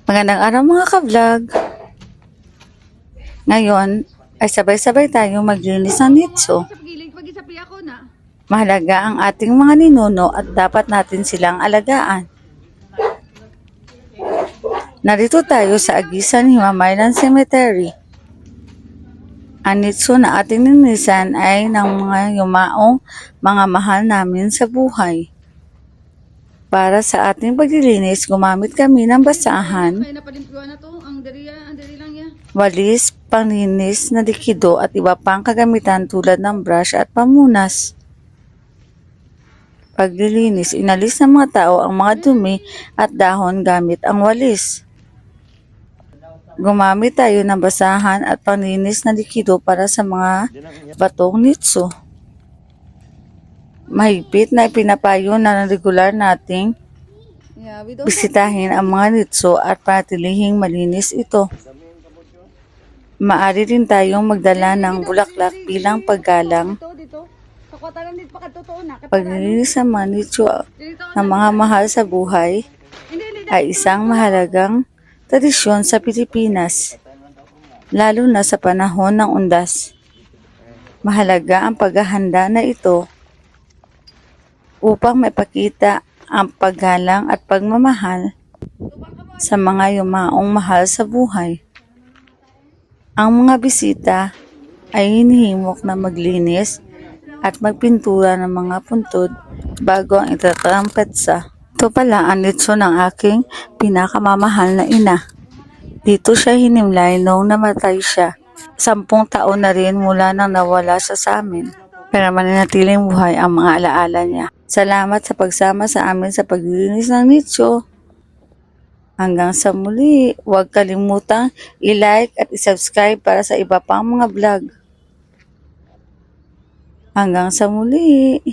Magandang araw mga ka-vlog. Ngayon ay sabay-sabay tayong maglinis ng nitso. Mahalaga ang ating mga ninuno at dapat natin silang alagaan. Narito tayo sa Agisan Himamaylan Cemetery. Ang nitso na ating ninisan ay ng mga yumaong mga mahal namin sa buhay. Para sa ating paglilinis, gumamit kami ng basahan, walis, panglinis na likido at iba pang kagamitan tulad ng brush at pamunas. Paglilinis, inalis ng mga tao ang mga dumi at dahon gamit ang walis. Gumamit tayo ng basahan at panglinis na likido para sa mga batong nitso. Mahigpit na ipinapayo na regular nating bisitahin ang mga nitso at patilihing malinis ito. Maaari rin tayong magdala ng bulaklak bilang paggalang. Paglilinis ng mga nitso ng mga mahal sa buhay ay isang mahalagang tradisyon sa Pilipinas, lalo na sa panahon ng undas. Mahalaga ang paghahanda na ito upang maipakita ang paggalang at pagmamahal sa mga yumaong mahal sa buhay. Ang mga bisita ay hinihimok na maglinis at magpintura ng mga puntod bago ang itatrampetsa. Ito pala ang nitso ng aking pinakamamahal na ina. Dito siya hinimlay noong namatay siya. 10 taon na rin mula nang nawala siya sa amin. Pero mananatiling buhay ang mga alaala niya. Salamat sa pagsama sa amin sa paglilinis ng nitso. Hanggang sa muli, huwag kalimutang i-like at i-subscribe para sa iba pang mga vlog. Hanggang sa muli!